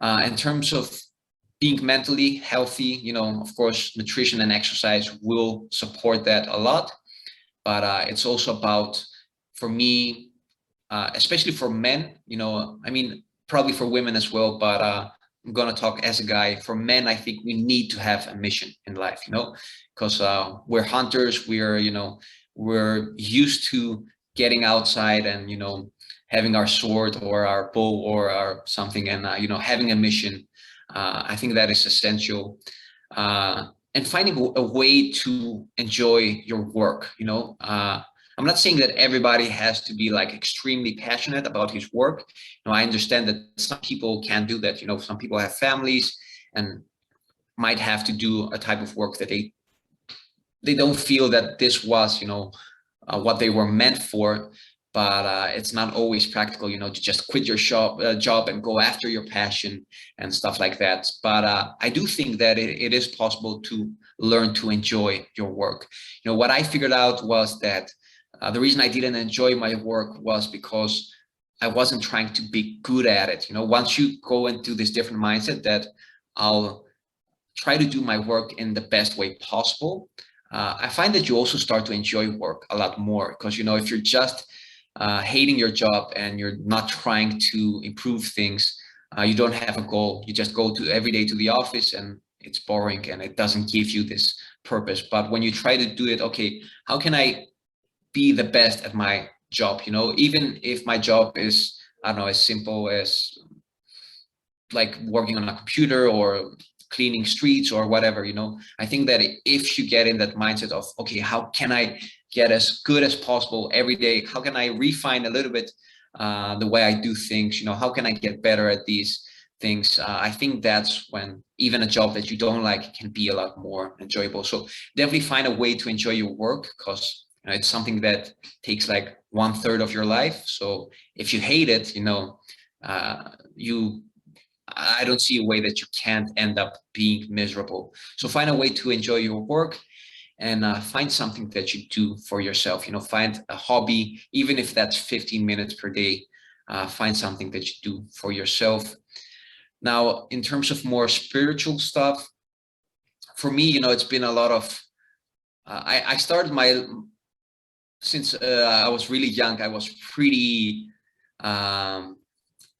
In terms of being mentally healthy, of course, nutrition and exercise will support that a lot. But it's also about, for me, especially for men, probably for women as well, but I'm going to talk as a guy. For men, I think we need to have a mission in life, because we're hunters. We're used to getting outside and, having our sword or our bow or our something, and, having a mission. I think that is essential. And finding a way to enjoy your work. I'm not saying that everybody has to be like extremely passionate about his work. I understand that some people can't do that. Some people have families and might have to do a type of work that they don't feel that this was, what they were meant for. But it's not always practical, to just quit your job and go after your passion and stuff like that. But I do think that it is possible to learn to enjoy your work. What I figured out was that the reason I didn't enjoy my work was because I wasn't trying to be good at it. Once you go into this different mindset that I'll try to do my work in the best way possible, I find that you also start to enjoy work a lot more. Because, if you're just hating your job and you're not trying to improve things, you don't have a goal. You just go to every day to the office and it's boring and it doesn't give you this purpose. But when you try to do it, okay, how can I be the best at my job? Even if my job is, I don't know, as simple as like working on a computer or cleaning streets or whatever, I think that if you get in that mindset of, okay, how can I get as good as possible every day? How can I refine a little bit the way I do things? How can I get better at these things? I think that's when even a job that you don't like can be a lot more enjoyable. So definitely find a way to enjoy your work, because it's something that takes like 1/3 of your life. So if you hate it, I don't see a way that you can't end up being miserable. So find a way to enjoy your work, and find something that you do for yourself. Find a hobby, even if that's 15 minutes per day. Find something that you do for yourself. Now, in terms of more spiritual stuff, for me, it's been a lot of, I started since I was really young, I was pretty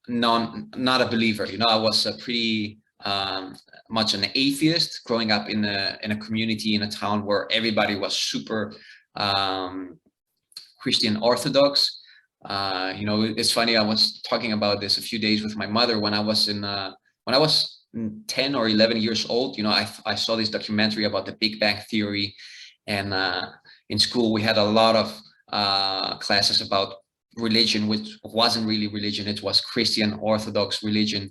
not a believer. I was a pretty much an atheist growing up in a community, in a town where everybody was super Christian Orthodox. It's funny, I was talking about this a few days with my mother when I was 10 or 11 years old. I saw this documentary about the Big Bang Theory, and in school we had a lot of classes about religion, which wasn't really religion. It was Christian Orthodox religion.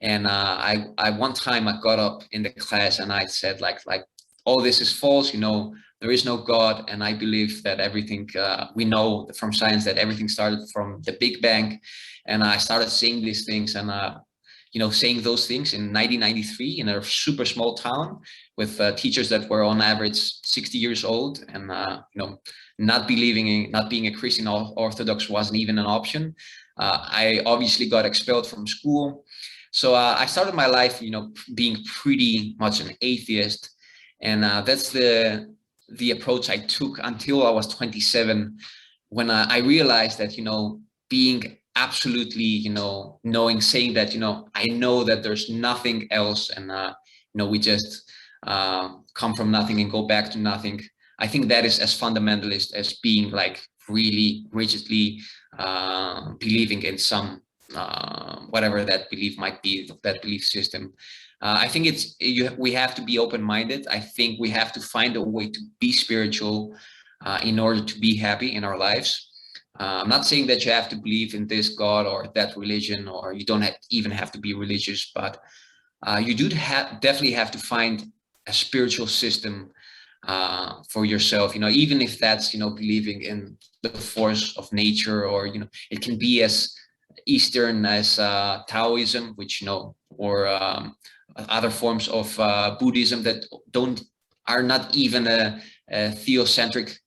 And I one time I got up in the class and I said like all this is false. There is no God, and I believe that everything we know from science that everything started from the Big Bang. And I started saying these things, and saying those things in 1993 in a super small town with teachers that were on average 60 years old, and not being a Christian Orthodox wasn't even an option. I obviously got expelled from school. So I started my life, being pretty much an atheist. And that's the approach I took until I was 27, when I realized that, being absolutely, saying that, I know that there's nothing else, and we just come from nothing and go back to nothing. I think that is as fundamentalist as being like really rigidly believing in some whatever that belief might be, that belief system. I think we have to be open-minded. I think we have to find a way to be spiritual in order to be happy in our lives. I'm not saying that you have to believe in this God or that religion, or you don't even have to be religious, but you do definitely have to find a spiritual system for yourself, even if that's, believing in the force of nature, or, it can be as Eastern as Taoism, which, or other forms of Buddhism that are not even a theocentric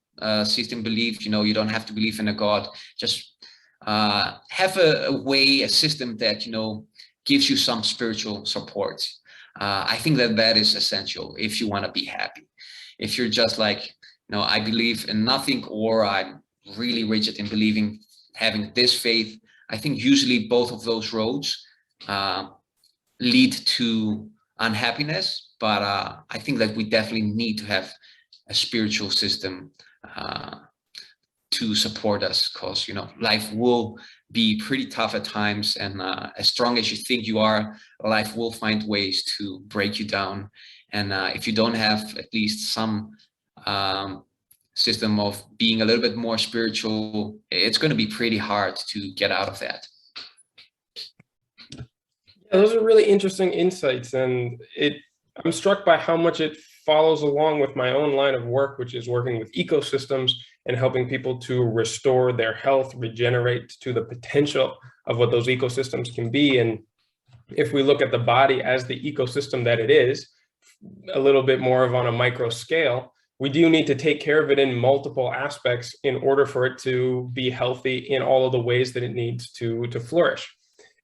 system belief. You don't have to believe in a God. Just have a system that gives you some spiritual support. I think that is essential if you want to be happy. If you're just like, I believe in nothing, or I'm really rigid in having this faith, I think usually both of those roads lead to unhappiness. But I think that we definitely need to have a spiritual system to support us, because life will be pretty tough at times, and as strong as you think you are, life will find ways to break you down. And if you don't have at least some system of being a little bit more spiritual, it's going to be pretty hard to get out of that. Yeah, those are really interesting insights, and I'm struck by how much it follows along with my own line of work, which is working with ecosystems and helping people to restore their health, regenerate to the potential of what those ecosystems can be. And if we look at the body as the ecosystem that it is, a little bit more of on a micro scale, we do need to take care of it in multiple aspects in order for it to be healthy in all of the ways that it needs to flourish.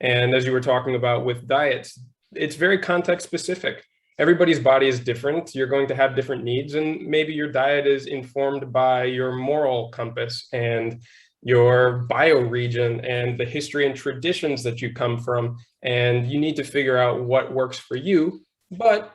And as you were talking about with diets, it's very context specific. Everybody's body is different. You're going to have different needs, and maybe your diet is informed by your moral compass and your bioregion and the history and traditions that you come from. And you need to figure out what works for you, but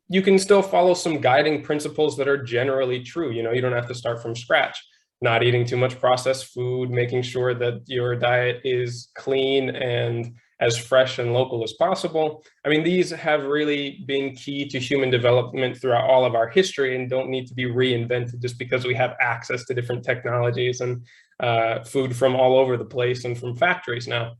you can still follow some guiding principles that are generally true. You don't have to start from scratch. Not eating too much processed food, making sure that your diet is clean and as fresh and local as possible. I mean, these have really been key to human development throughout all of our history and don't need to be reinvented just because we have access to different technologies and food from all over the place and from factories now.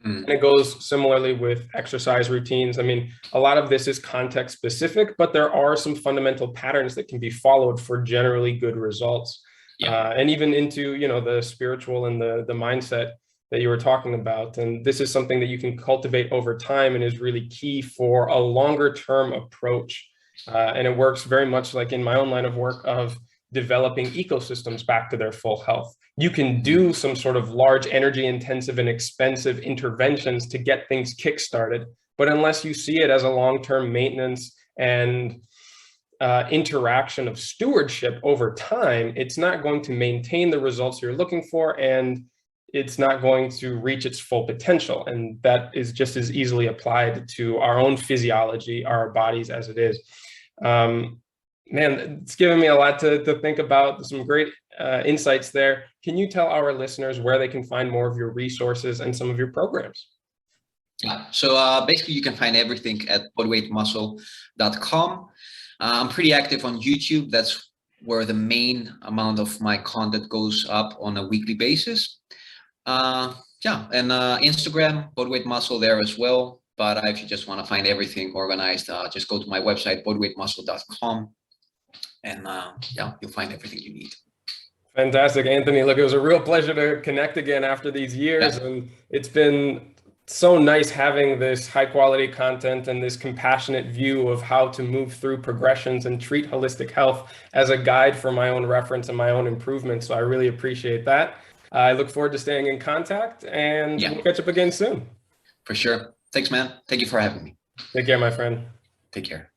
And it goes similarly with exercise routines. I mean, a lot of this is context specific, but there are some fundamental patterns that can be followed for generally good results. Yeah. And even into, the spiritual and the mindset that you were talking about. And this is something that you can cultivate over time and is really key for a longer term approach. And it works very much like in my own line of work of developing ecosystems back to their full health. You can do some sort of large energy intensive and expensive interventions to get things kickstarted. But unless you see it as a long-term maintenance and interaction of stewardship over time, it's not going to maintain the results you're looking for, and it's not going to reach its full potential. And that is just as easily applied to our own physiology, our bodies as it is. Man, it's given me a lot to think about, some great insights there. Can you tell our listeners where they can find more of your resources and some of your programs? Yeah, so basically you can find everything at bodyweightmuscle.com. I'm pretty active on YouTube. That's where the main amount of my content goes up on a weekly basis. And Instagram, bodyweightmuscle there as well. But if you just want to find everything organized, just go to my website, bodyweightmuscle.com. And you'll find everything you need. Fantastic, Anthony. Look, it was a real pleasure to connect again after these years. Yeah. And it's been so nice having this high quality content and this compassionate view of how to move through progressions and treat holistic health as a guide for my own reference and my own improvement. So I really appreciate that. I look forward to staying in contact, and we'll catch up again soon. For sure. Thanks, man. Thank you for having me. Take care, my friend. Take care.